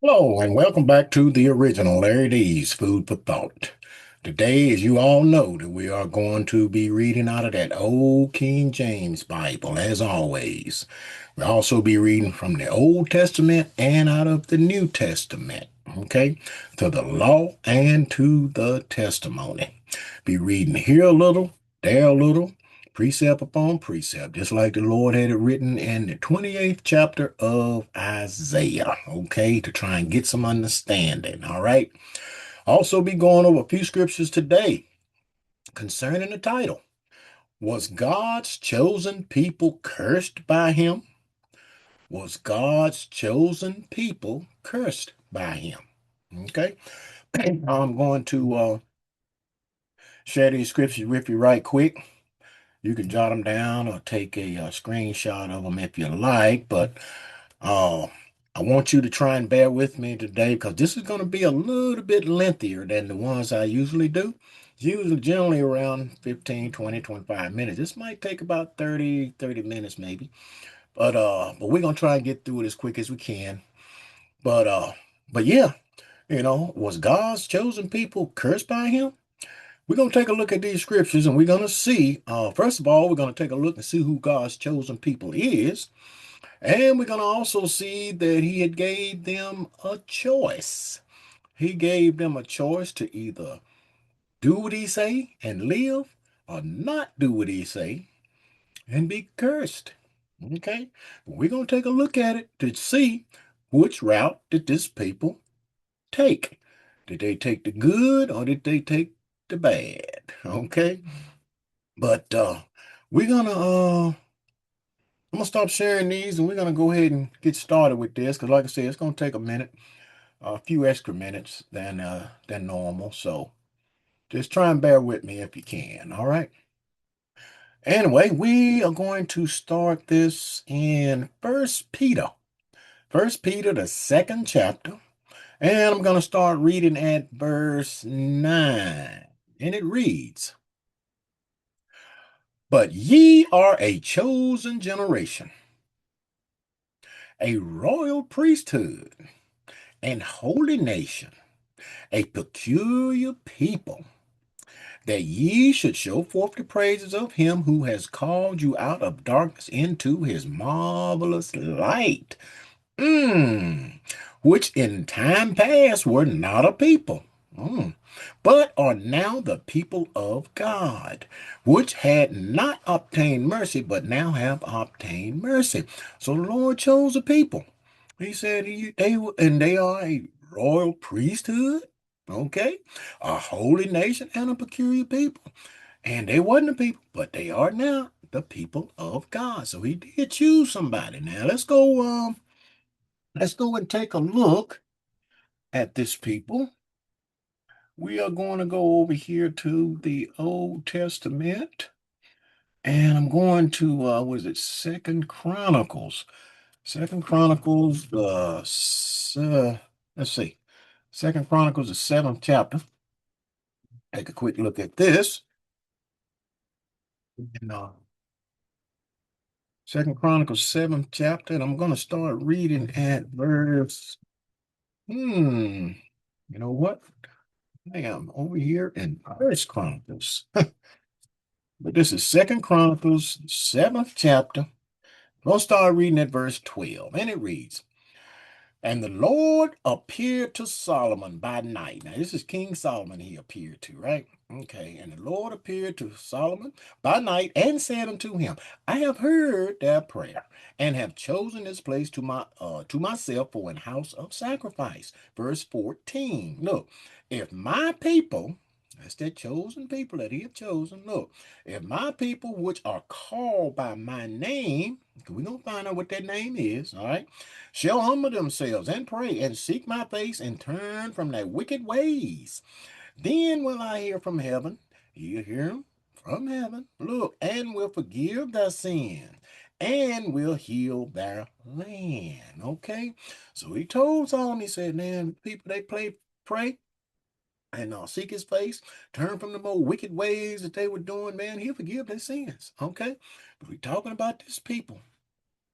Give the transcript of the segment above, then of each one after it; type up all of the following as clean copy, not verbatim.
Hello, and welcome back to the original Larry D's Food for Thought. Today, as you all know, that we are going to be reading out of that old King James Bible, as always. We'll also be reading from the Old Testament and out of the New Testament, okay? To the law and to the testimony. Be reading here a little, there a little, precept upon precept, just like the Lord had it written in the 28th chapter of Isaiah, okay, to try and get some understanding, all right? Also be going over a few scriptures today concerning the title. Was God's chosen people cursed by him? Was God's chosen people cursed by him? Okay, I'm going to share these scriptures with you right quick. You can jot them down or take a screenshot of them if you like, but uh, I want you to try and bear with me today because this is going to be a little bit lengthier than the ones I usually do. It's usually generally around 15, 20, 25 minutes. This might take about 30 minutes maybe. But we're gonna try and get through it as quick as we can. But uh but yeah, was God's chosen people cursed by him? We're going to take a look at these scriptures and we're going to see, first of all, we're going to take a look and see who God's chosen people is. And we're going to also see that he had gave them a choice. He gave them a choice to either do what he say and live or not do what he say and be cursed. Okay? We're going to take a look at it to see which route did this people take. Did they take the good or did they take the bad? Okay? But we're gonna I'm gonna stop sharing these and we're gonna go ahead and get started with this because like I said, it's gonna take a minute, a few extra minutes than normal. So just try and bear with me if you can, all right? Anyway, we are going to start this in First Peter. First Peter, the second chapter, and I'm gonna start reading at verse 9. And it reads, But ye are a chosen generation, a royal priesthood, and holy nation, a peculiar people, that ye should show forth the praises of him who has called you out of darkness into his marvelous light. Which in time past were not a people, but are now the people of God, which had not obtained mercy, but now have obtained mercy. So the Lord chose a people. He said they are a royal priesthood, okay, a holy nation, and a peculiar people. And they wasn't the people, but they are now the people of God. So he did choose somebody. Now let's go and take a look at this people. We are going to go over here to the Old Testament, and I'm going to was it Second Chronicles? Second Chronicles, let's see, Second Chronicles, the seventh chapter. Take a quick look at this. And, Second Chronicles, seventh chapter, and I'm going to start reading at verse. You know what? I am over here in First Chronicles. But this is Second Chronicles, seventh chapter. We'll start reading at verse 12, and it reads, And the Lord appeared to Solomon by night. Now, this is King Solomon he appeared to, right? Okay, and the Lord appeared to Solomon by night and said unto him, I have heard their prayer and have chosen this place to myself for an house of sacrifice. Verse 14. Look, if my people, that's that chosen people that he have chosen. Look, if my people which are called by my name, we're gonna find out what that name is, all right, shall humble themselves and pray and seek my face and turn from their wicked ways. Then will I hear from heaven. You hear him from heaven. Look, and will forgive their sin and will heal their land. Okay. So he told Solomon, he said, man, people pray and seek his face, turn from the more wicked ways that they were doing, man, he'll forgive their sins. Okay. But we're talking about this people.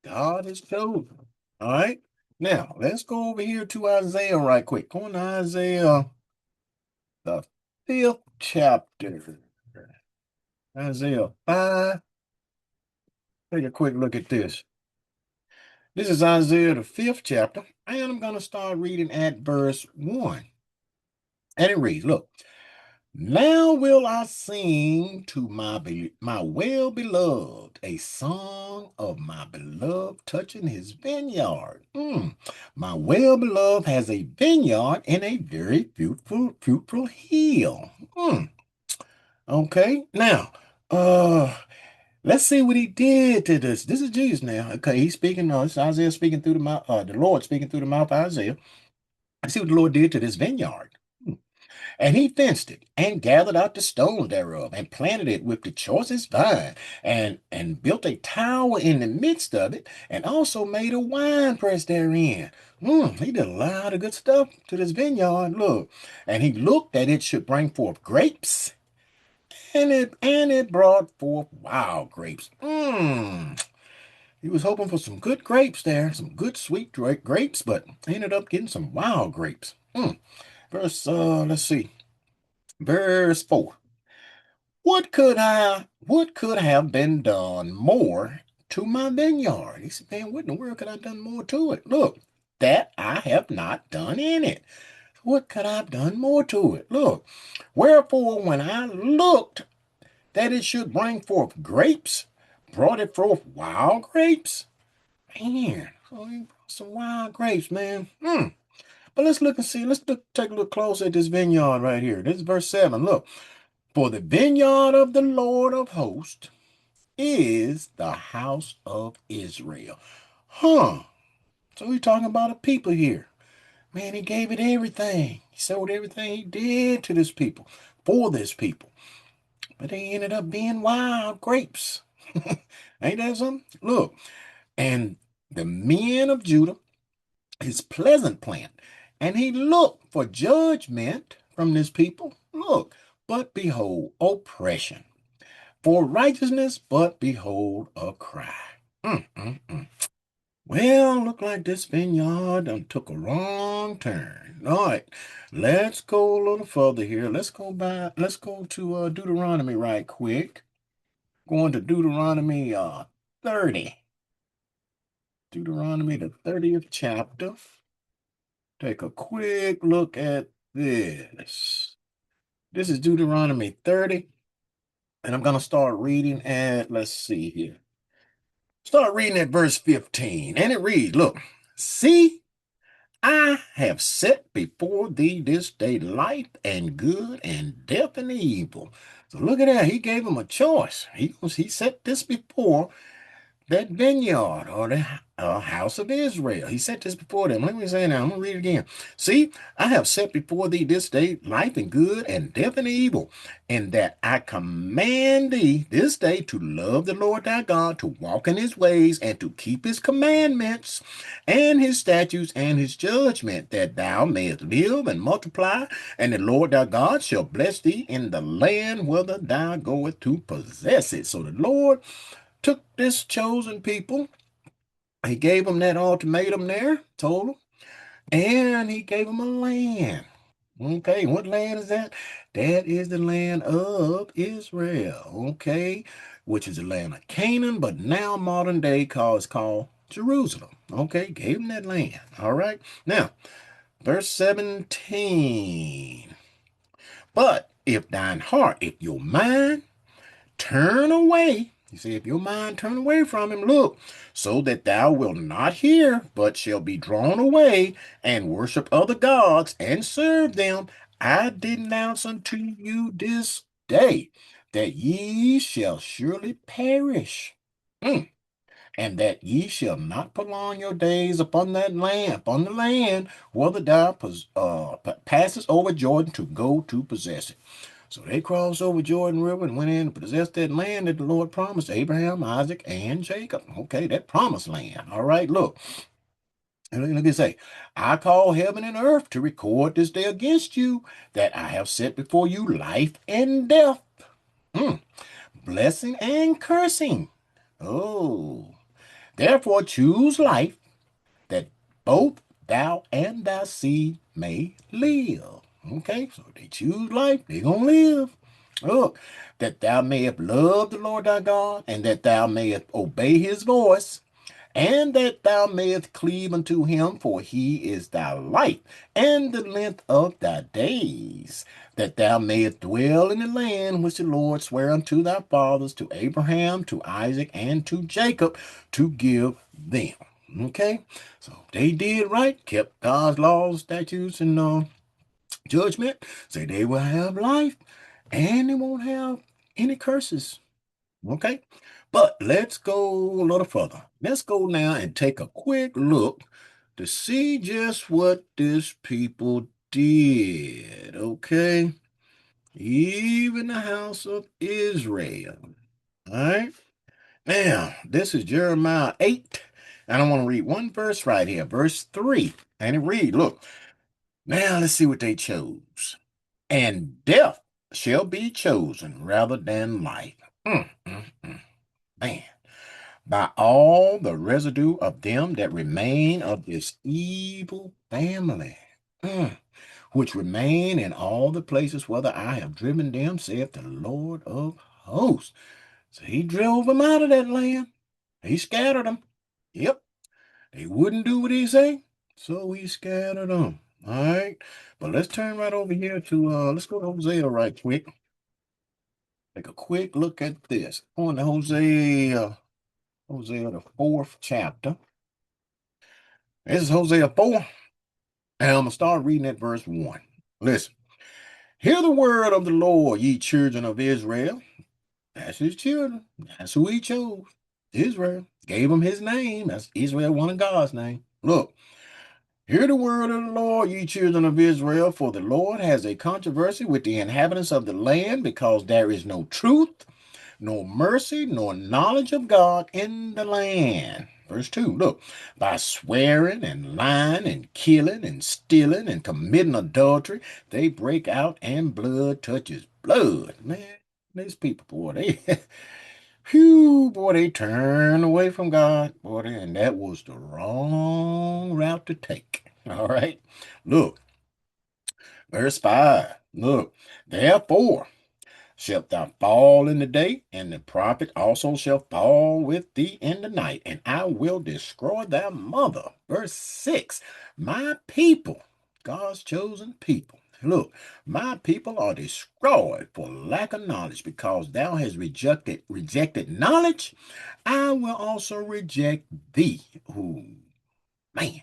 God has chosen. All right. Now, let's go over here to Isaiah right quick. Going to Isaiah, the fifth chapter. Isaiah 5. Take a quick look at this. This is Isaiah, the fifth chapter, and I'm going to start reading at verse 1. And it reads, look, now will I sing to my well-beloved a song of my beloved touching his vineyard. My well-beloved has a vineyard in a very fruitful hill. Okay, now, let's see what he did to this. This is Jesus now. Okay, he's speaking. It's Isaiah speaking through the mouth. The Lord speaking through the mouth of Isaiah. Let's see what the Lord did to this vineyard. And he fenced it, and gathered out the stones thereof, and planted it with the choicest vine, and built a tower in the midst of it, and also made a wine press therein. He did a lot of good stuff to this vineyard. Look, and he looked that it should bring forth grapes, and it brought forth wild grapes. He was hoping for some good grapes there, some good sweet grapes, but ended up getting some wild grapes. Let's see, verse 4. What could have been done more to my vineyard? He said, man, what in the world could I have done more to it? Look, that I have not done in it. What could I have done more to it? Look, wherefore when I looked that it should bring forth grapes, brought it forth wild grapes. Man, so he brought some wild grapes, man. But let's look and see. Take a look closer at this vineyard right here. This is verse 7. Look, for the vineyard of the Lord of hosts is the house of Israel. So we're talking about a people here. Man, he gave it everything. He sold everything he did to this people, for this people. But they ended up being wild grapes. Ain't that something? Look, and the men of Judah, his pleasant plant, and he looked for judgment from this people. Look, but behold, oppression. For righteousness, but behold, a cry. Mm, mm, mm. Well, look like this vineyard done took a wrong turn. All right, let's go a little further here. Let's go to Deuteronomy right quick. Going to Deuteronomy 30. Deuteronomy, the 30th chapter. Take a quick look at this. This is Deuteronomy 30, and I'm going to start reading at, let's see here. Start reading at verse 15, and it reads, look, see, I have set before thee this day life and good and death and evil. So look at that. He gave him a choice. He set this before that vineyard or the house of Israel. He set this before them. Let me say now, I'm going to read it again. See, I have set before thee this day life and good and death and evil, and that I command thee this day to love the Lord thy God, to walk in his ways, and to keep his commandments and his statutes and his judgment, that thou mayest live and multiply, and the Lord thy God shall bless thee in the land whither thou goest to possess it. So the Lord took this chosen people, he gave them that ultimatum there, told them, and he gave them a land. Okay, what land is that? That is the land of Israel, okay, which is the land of Canaan, but now modern day it's called Jerusalem. Okay, gave them that land. All right, now, verse 17. But if your mind turn away. You see, if your mind turn away from him, look, so that thou wilt not hear, but shall be drawn away and worship other gods and serve them, I denounce unto you this day that ye shall surely perish. And that ye shall not prolong your days upon upon the land, whether thou passes over Jordan to go to possess it. So they crossed over Jordan River and went in and possessed that land that the Lord promised Abraham, Isaac, and Jacob. Okay, that promised land. All right, look. And look at say, I call heaven and earth to record this day against you, that I have set before you life and death, blessing and cursing. Oh, therefore choose life, that both thou and thy seed may live. Okay, so they choose life, they gonna live. Look, that thou mayest love the Lord thy God, and that thou mayest obey his voice, and that thou mayest cleave unto him, for he is thy life, and the length of thy days, that thou mayest dwell in the land which the Lord sware unto thy fathers, to Abraham, to Isaac, and to Jacob, to give them. Okay, so they did right, kept God's laws, statutes, and judgment. Say they will have life, and they won't have any curses. Okay, but let's go a little further. Let's go now and take a quick look to see just what this people did. Okay, even the house of Israel. All right, now this is Jeremiah 8, and I want to read one verse right here, verse 3. And it read, look, now let's see what they chose. And death shall be chosen rather than life. Man, by all the residue of them that remain of this evil family, mm, which remain in all the places whither I have driven them, saith the Lord of hosts. So he drove them out of that land. He scattered them. Yep, they wouldn't do what he say, so he scattered them. All right, but let's turn right over here to let's go to Hosea right quick. Take a quick look at this. On to Hosea, Hosea the fourth chapter. This is Hosea 4, and I'm going to start reading at verse 1. Listen, hear the word of the Lord, ye children of Israel. That's his children. That's who he chose. Israel. Gave him his name. That's Israel, one of God's name. Look, hear the word of the Lord, ye children of Israel, for the Lord has a controversy with the inhabitants of the land, because there is no truth, nor mercy, nor knowledge of God in the land. Verse 2, look, by swearing and lying and killing and stealing and committing adultery, they break out and blood touches blood. Man, these people, boy, they, whew, boy, they turn away from God, boy, and that was the wrong route to take. All right, look, verse 5, look, therefore, shalt thou fall in the day, and the prophet also shall fall with thee in the night, and I will destroy thy mother. Verse 6, my people, God's chosen people. Look, my people are destroyed for lack of knowledge, because thou hast rejected knowledge. I will also reject thee. Ooh, man,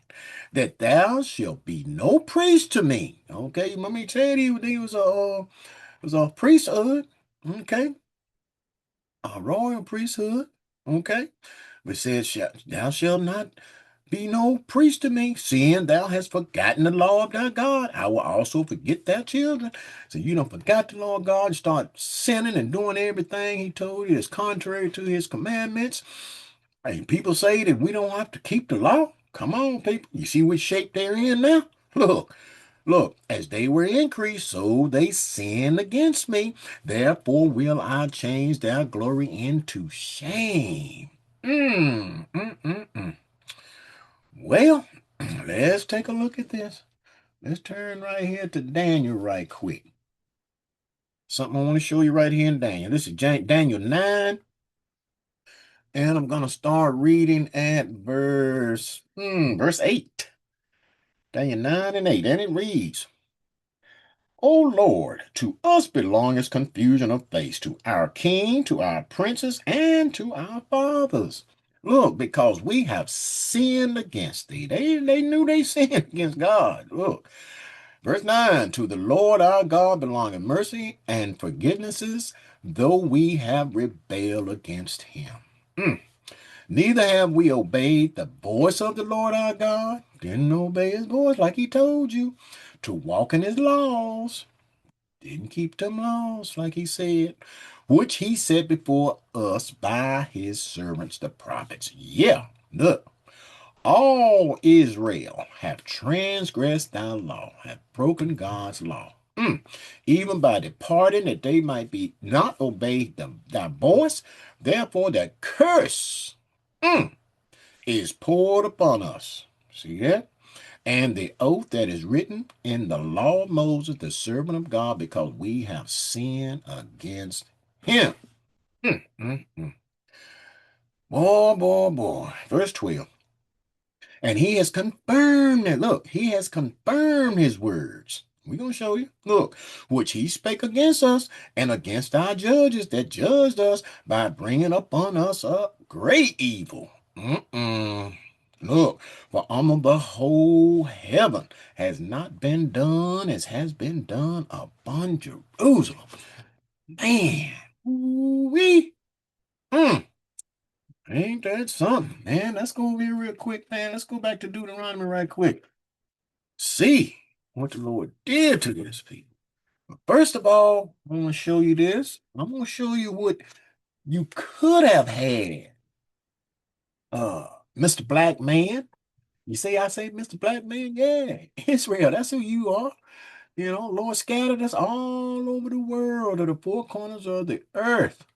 that thou shalt be no priest to me. Okay, let me tell you, he was a priesthood. Okay, a royal priesthood. Okay, but says, thou shalt not be no priest to me, seeing thou hast forgotten the law of thy God. I will also forget thy children. So you don't forgot the law of God and start sinning and doing everything he told you is contrary to his commandments. And people say that we don't have to keep the law. Come on, people. You see what shape they're in now? Look, as they were increased, so they sinned against me. Therefore will I change their glory into shame. Mm, mm, mm, mm. Well, let's take a look at this. Let's turn right here to Daniel right quick. Something I want to show you right here in Daniel. This is Daniel 9, and I'm going to start reading at verse 8. Daniel 9 and 8, and it reads, O Lord, to us belongeth confusion of face, to our king, to our princes, and to our fathers. Look, because we have sinned against thee. They knew they sinned against God. Look, verse 9, to the Lord our God belongeth mercy and forgivenesses, though we have rebelled against him. Mm. Neither have we obeyed the voice of the Lord our God. Didn't obey his voice like he told you, to walk in his laws. Didn't keep them laws like he said, which he said before us by his servants the prophets. Yeah, look, all Israel have transgressed thy law, have broken God's law. Even by departing that they might be not obey thy voice. Therefore the curse is poured upon us. See that? And the oath that is written in the law of Moses, the servant of God, because we have sinned against him. Mm, mm, mm. Boy, boy, boy. Verse 12. And he has confirmed it. Look, he has confirmed his words. We're going to show you. Look, which he spake against us and against our judges that judged us by bringing upon us a great evil. Look, for almost the whole heaven has not been done as has been done upon Jerusalem. Man, we ain't that something, man? That's going to be real quick, man. Let's go back to Deuteronomy right quick. See what the Lord did to this people. First of all, I'm going to show you this. I'm going to show you what you could have had. Mr. Black Man. You see, I say Mr. Black Man? Yeah, Israel, that's who you are. You know, Lord scattered us all over the world to the four corners of the earth.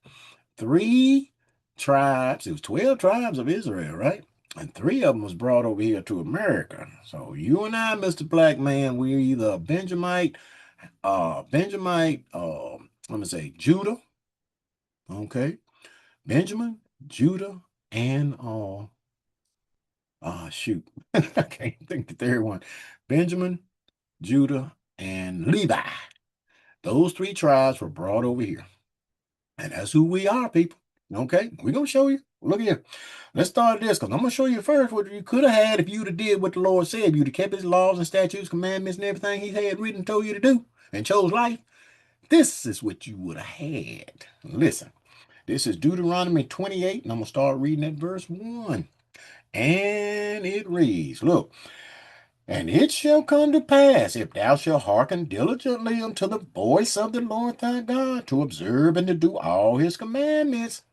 Three tribes, it was 12 tribes of Israel, right? And three of them was brought over here to America. So you and I, Mr. Black Man, we're either let me say Judah, okay? Benjamin, Judah, and shoot. I can't think the third one. Benjamin, Judah, and Levi. Those three tribes were brought over here. And that's who we are, people. Okay, we're gonna show you. Look here. Let's start this because I'm gonna show you first what you could have had if you'd have did what the Lord said. If you'd have kept his laws and statutes, commandments, and everything he had written and told you to do and chose life. This is what you would have had. Listen, this is Deuteronomy 28, and I'm gonna start reading at verse 1. And it reads, look, and it shall come to pass, if thou shalt hearken diligently unto the voice of the Lord thy God, to observe and to do all his commandments.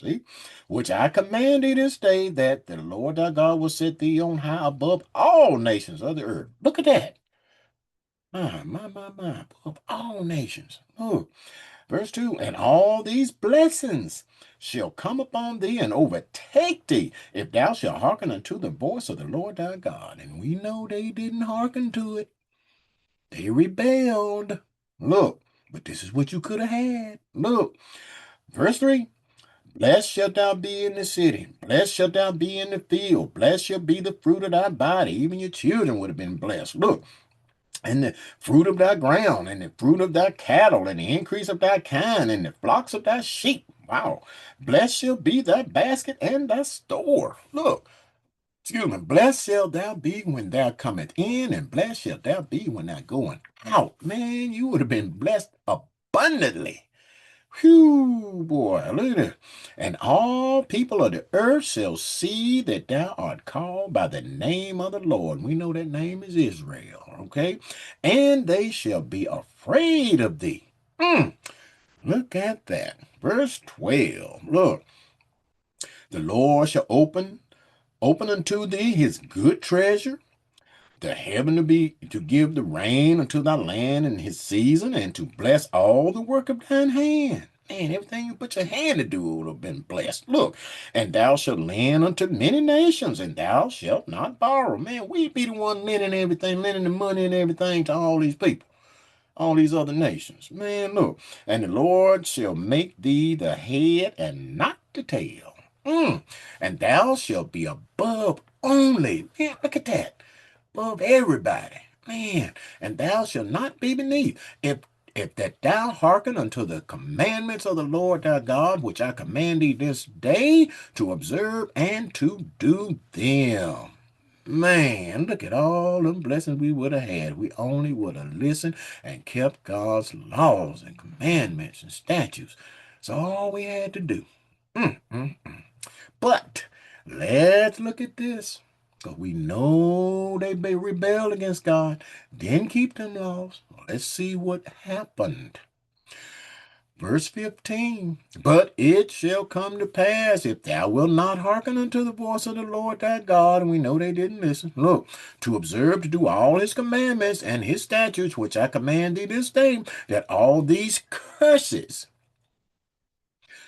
See, which I command thee this day, that the Lord thy God will set thee on high above all nations of the earth. Look at that. My, above all nations. Oh, verse 2, and all these blessings shall come upon thee and overtake thee, if thou shalt hearken unto the voice of the Lord thy God. And we know they didn't hearken to it. They rebelled. Look, but this is what you could have had. Look, verse 3. Blessed shalt thou be in the city. Blessed shalt thou be in the field. Blessed shall be the fruit of thy body. Even your children would have been blessed. Look, and the fruit of thy ground, and the fruit of thy cattle, and the increase of thy kind, and the flocks of thy sheep. Wow. Blessed shall be thy basket and thy store. Look, excuse me. Blessed shalt thou be when thou cometh in, and blessed shalt thou be when thou going out. Man, you would have been blessed abundantly. Whew, boy, look at this. And all people of the earth shall see that thou art called by the name of the Lord. We know that name is Israel, okay? And they shall be afraid of thee. Look at that. Verse 12. Look, the Lord shall open unto thee his good treasure, the heaven to give the rain unto thy land in his season, and to bless all the work of thine hand. Man, everything you put your hand to do would have been blessed. Look, and thou shalt lend unto many nations, and thou shalt not borrow. Man, we be the one lending everything, lending the money and everything to all these people, all these other nations. Man, look, and the Lord shall make thee the head and not the tail. And thou shalt be above only. Man, look at that, above everybody. Man, and thou shalt not be beneath. If that thou hearken unto the commandments of the Lord thy God, which I command thee this day, to observe and to do them. Man, look at all them blessings we would have had. We only would have listened and kept God's laws and commandments and statutes. That's all we had to do. Mm, mm, mm. But let's look at this. Because we know they rebelled against God, didn't keep them laws. Let's see what happened. Verse 15. But it shall come to pass, if thou wilt not hearken unto the voice of the Lord thy God, and we know they didn't listen, look, to observe to do all his commandments and his statutes, which I command thee this day, that all these curses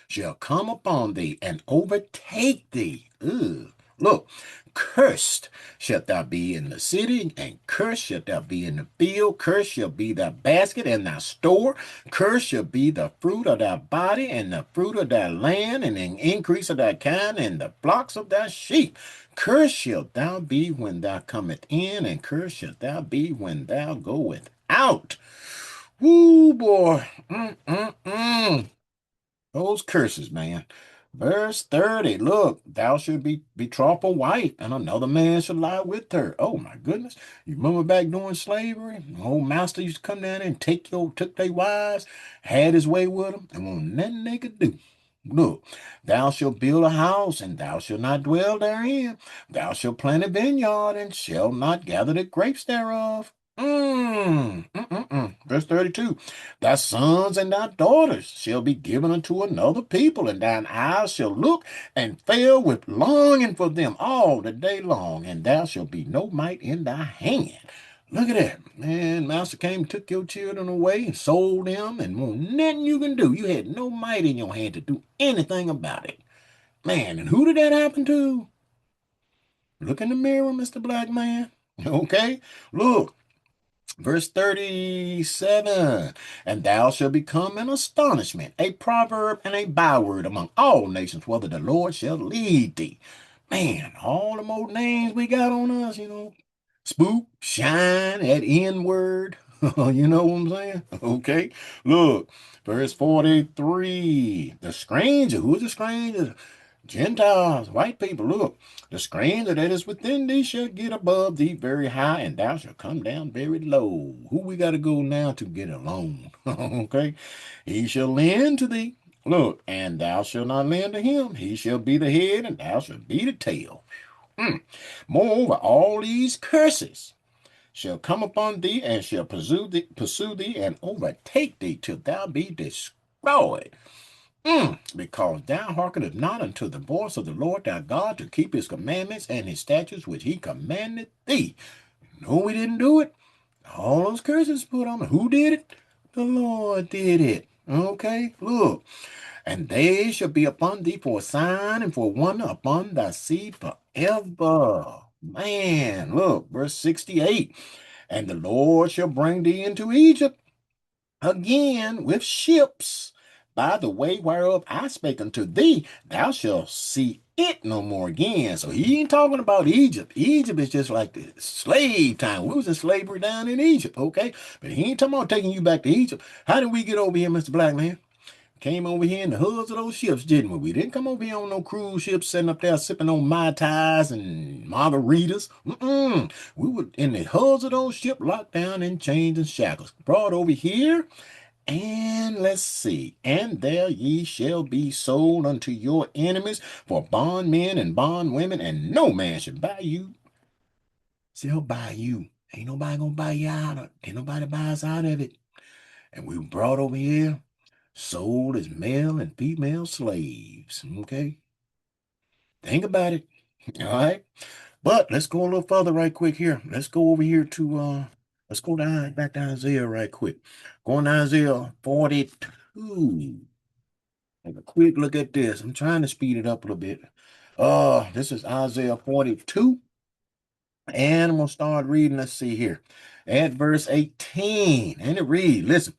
shall come upon thee and overtake thee. Ugh. Look, cursed shalt thou be in the city, and cursed shalt thou be in the field. Cursed shall be thy basket and thy store. Cursed shall be the fruit of thy body, and the fruit of thy land, and the increase of thy kind, and the flocks of thy sheep. Cursed shalt thou be when thou comest in, and cursed shalt thou be when thou goest out. Woo, boy. Mm-mm-mm. Those curses, man. Verse 30, look, thou should be betrothed a wife, and another man shall lie with her. Oh my goodness. You remember back during slavery? The old master used to come down there and took their wives, had his way with them, and won't nothing they could do. Look, thou shalt build a house, and thou shalt not dwell therein. Thou shalt plant a vineyard, and shalt not gather the grapes thereof. Verse 32. Thy sons and thy daughters shall be given unto another people, and thine eyes shall look and fail with longing for them all the day long, and thou shalt be no might in thy hand. Look at that. Man, master came, took your children away, and sold them, and won't nothing you can do. You had no might in your hand to do anything about it. Man, and who did that happen to? Look in the mirror, Mr. Black Man. Okay? Look. Verse 37, and thou shalt become an astonishment, a proverb and a byword among all nations, whether the Lord shall lead thee. Man, all the old names we got on us, Spook, shine, that N word. You know what I'm saying? Okay. Look, verse 43. The stranger, who is the stranger? Gentiles, white people, look, the stranger that is within thee shall get above thee very high, and thou shalt come down very low. Who we got to go now to get alone? Okay. He shall lend to thee. Look, and thou shalt not lend to him. He shall be the head, and thou shalt be the tail. Moreover, all these curses shall come upon thee, and shall pursue thee and overtake thee till thou be destroyed. Because thou hearkenest not unto the voice of the Lord thy God to keep his commandments and his statutes which he commanded thee. No, we didn't do it. All those curses put on me. Who did it? The Lord did it. Okay, look. And they shall be upon thee for a sign and for a wonder upon thy seed forever. Man, look, verse 68. And the Lord shall bring thee into Egypt again with ships, by the way whereof I spake unto thee, thou shalt see it no more again. So he ain't talking about Egypt. Egypt is just like the slave time. We was in slavery down in Egypt, okay? But he ain't talking about taking you back to Egypt. How did we get over here, Mr. Black Man? Came over here in the hoods of those ships, didn't we? We didn't come over here on no cruise ships sitting up there sipping on Mai Tais and margaritas. We were in the hoods of those ships, locked down in chains and shackles. Brought over here, and let's see. And there ye shall be sold unto your enemies for bondmen and bondwomen, and no man shall buy you. Shall buy you. Ain't nobody gonna buy you out of it. Ain't nobody buy us out of it. And we were brought over here, sold as male and female slaves. Okay? Think about it. All right. But let's go a little further right quick here. Let's go over here to let's go down back to Isaiah right quick. Going to Isaiah 42. Take a quick look at this. I'm trying to speed it up a little bit. This is Isaiah 42. And I'm gonna start reading. Let's see here. At verse 18. And it reads, listen.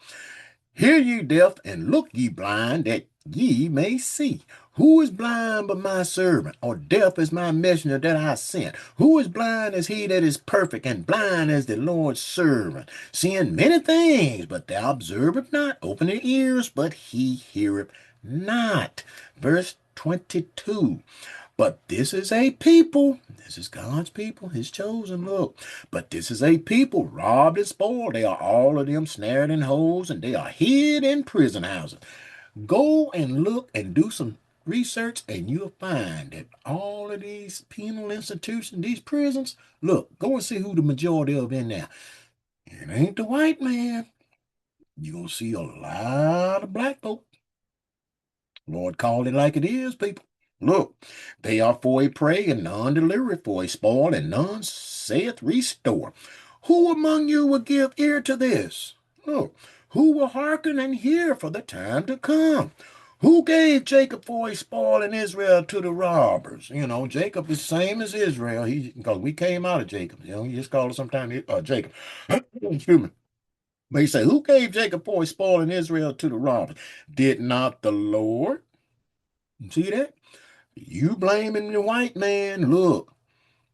Hear ye deaf, and look ye blind, that ye may see. Who is blind but my servant, or deaf as my messenger that I sent? Who is blind as he that is perfect, and blind as the Lord's servant, seeing many things, but thou observest not, opening ears, but he heareth not. Verse 22. But this is a people, this is God's people, his chosen, look. But this is a people robbed and spoiled. They are all of them snared in holes, and they are hid in prison houses. Go and look and do some research, and you'll find that all of these penal institutions, these prisons, look, go and see who the majority of in there. It ain't the white man. You're going to see a lot of black folk. Lord called it like it is, people. Look, they are for a prey, and none delivereth, for a spoil, and none saith restore. Who among you will give ear to this? Look, who will hearken and hear for the time to come? Who gave Jacob for a spoil in Israel to the robbers? You know, Jacob is same as Israel. He because we came out of Jacob. You know, you just call it sometimes Jacob. Excuse me. But he say, who gave Jacob for a spoil in Israel to the robbers? Did not the Lord? See that? You blaming the white man. Look.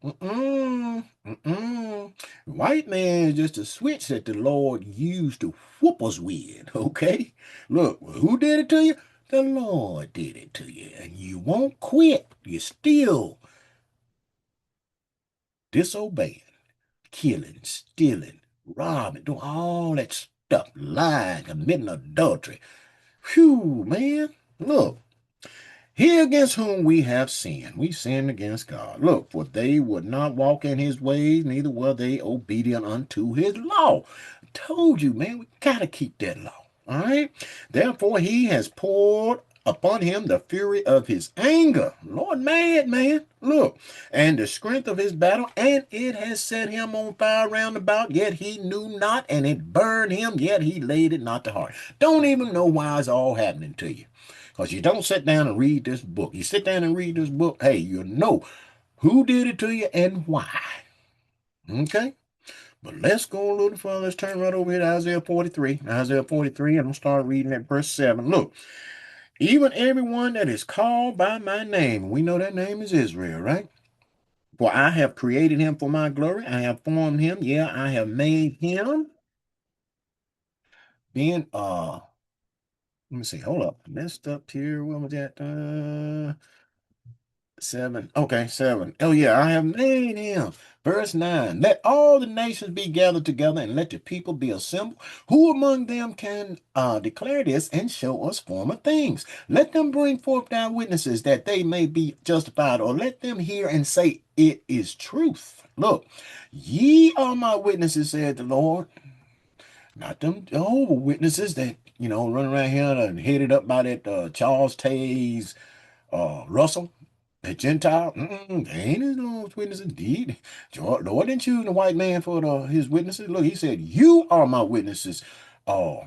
Mm-mm, mm-mm. White man is just a switch that the Lord used to whoop us with, okay? Look, who did it to you? The Lord did it to you, and you won't quit. You're still disobeying, killing, stealing, robbing, doing all that stuff, lying, committing adultery. Whew, man. Look. He against whom we have sinned. We sinned against God. Look, for they would not walk in his ways, neither were they obedient unto his law. I told you, man, we got to keep that law. All right? Therefore, he has poured upon him the fury of his anger. Lord, mad, man. Look, and the strength of his battle, and it has set him on fire round about, yet he knew not, and it burned him, yet he laid it not to heart. Don't even know why it's all happening to you. Because you don't sit down and read this book. You sit down and read this book, hey, you know who did it to you and why. Okay? But let's go a little further. Let's turn right over here to Isaiah 43. Isaiah 43, and we'll start reading at verse 7. Look, even everyone that is called by my name, we know that name is Israel, right? For I have created him for my glory. I have formed him. Yeah, I have made him being, let me see, hold up. I messed up here. What was that? Seven. Okay, seven. Oh, yeah, I have made him. Verse 9. Let all the nations be gathered together and let the people be assembled. Who among them can declare this and show us former things? Let them bring forth their witnesses that they may be justified, or let them hear and say, it is truth. Look, ye are my witnesses, said the Lord. Not them Jehovah witnesses that, run around here and headed up by that Charles Taze Russell. The Gentile, they ain't his Lord's witnesses. Indeed, Lord didn't choose the white man for his witnesses. Look, he said, you are my witnesses, uh,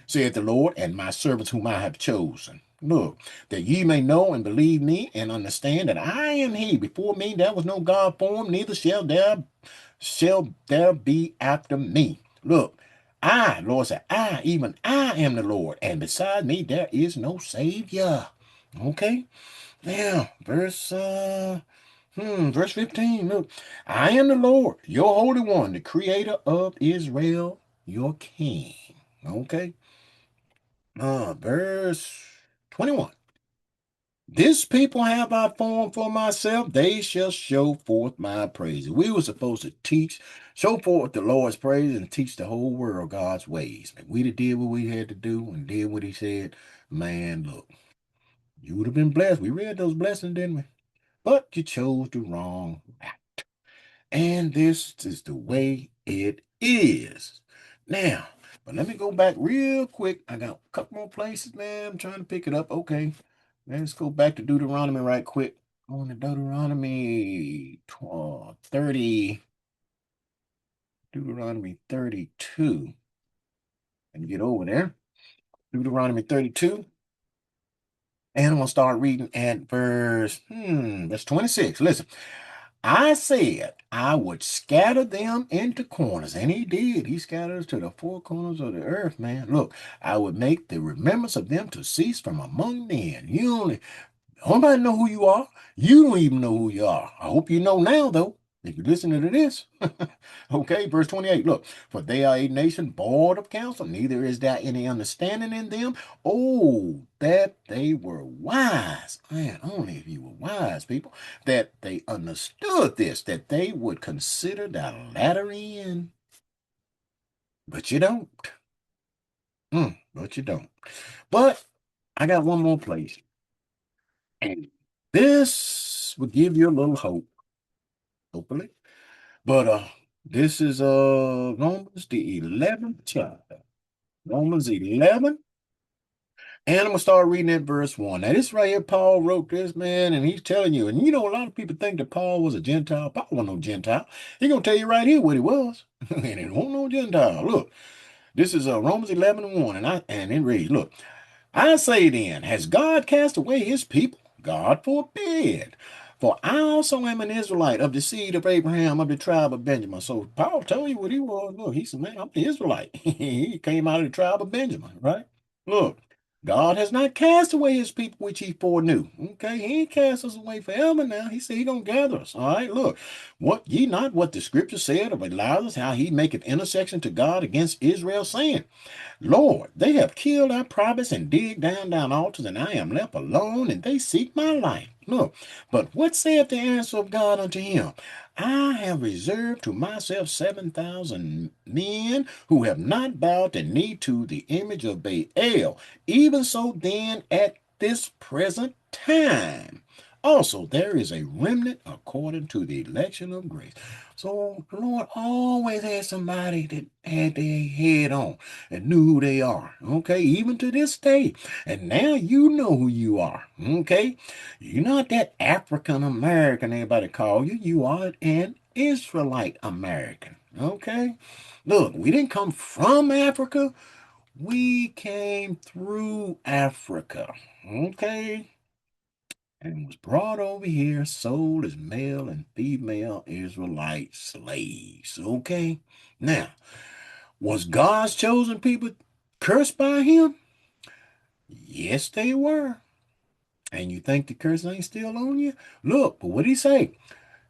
saith the Lord, and my servants whom I have chosen. Look, that ye may know and believe me and understand that I am he. Before me there was no God formed, neither shall there be after me. Look, Lord said, even I am the Lord, and beside me there is no Savior. Okay? Now, verse 15. Look, I am the Lord, your Holy One, the Creator of Israel, your King. Okay. Verse 21. This people have I formed for myself, they shall show forth my praise. We were supposed to show forth the Lord's praise and teach the whole world God's ways. If we'd have did what we had to do and did what he said, man, look, you would have been blessed. We read those blessings, didn't we? But you chose the wrong path. And this is the way it is. Now, but let me go back real quick. I got a couple more places, man. I'm trying to pick it up. Okay. Let's go back to Deuteronomy right quick. On to Deuteronomy 30, Deuteronomy 32. And get over there. Deuteronomy 32. And I'm going to start reading at verse 26. Listen. I said I would scatter them into corners, and he did. He scattered us to the four corners of the earth, man. Look, I would make the remembrance of them to cease from among men. Nobody know who you are. You don't even know who you are. I hope you know now, though, if you're listening to this. Okay, verse 28. Look, for they are a nation void of counsel, neither is there any understanding in them. Oh, that they were wise. Man, only if you were wise, people, that they understood this, that they would consider the latter end. But you don't. But you don't. But I got one more place. And this will give you a little hope, hopefully. But this is Romans the 11th chapter. Romans 11. And I'm gonna start reading at verse 1. Now, this right here, Paul wrote this, man, and he's telling you, and a lot of people think that Paul was a Gentile. Paul wasn't no Gentile. He's gonna tell you right here what he was. And it wasn't no Gentile. Look, this is Romans 11 and 1, and it reads, look. I say then, has God cast away his people? God forbid. For I also am an Israelite of the seed of Abraham of the tribe of Benjamin. So Paul told you what he was. Look, he said, man, I'm an Israelite. He came out of the tribe of Benjamin, right? Look, God has not cast away his people which he foreknew. Okay, he ain't cast us away forever now. He said he gonna gather us. All right, look. What ye not what the scripture said of Elias, how he maketh intercession to God against Israel, saying, Lord, they have killed our prophets and digged down altars, and I am left alone, and they seek my life. Look, but what saith the answer of God unto him? I have reserved to myself 7,000 men who have not bowed the knee to the image of Baal. Even so, then, at this present time, also there is a remnant according to the election of grace. So the Lord always had somebody that had their head on and knew who they are. Okay, even to this day. And now you know who you are. Okay, you're not that African American everybody call you. You are an Israelite American. Okay, look, we didn't come from Africa. We came through Africa. Okay, and was brought over here, sold as male and female Israelite slaves. Okay, now. Was God's chosen people cursed by him? Yes, they were. And you think the curse ain't still on you? Look, but what did he say?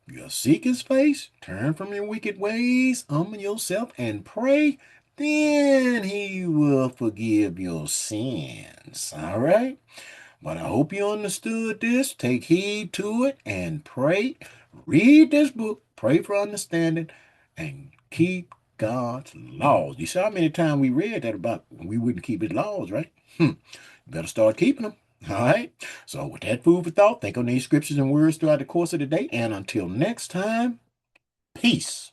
You'll seek his face, turn from your wicked ways, humble yourself, and pray, then he will forgive your sins. All right? But I hope you understood this. Take heed to it and pray. Read this book, pray for understanding, and keep God's laws. You saw how many times we read that about we wouldn't keep his laws, right? Better start keeping them. All right. So with that food for thought, think on these scriptures and words throughout the course of the day. And until next time, peace.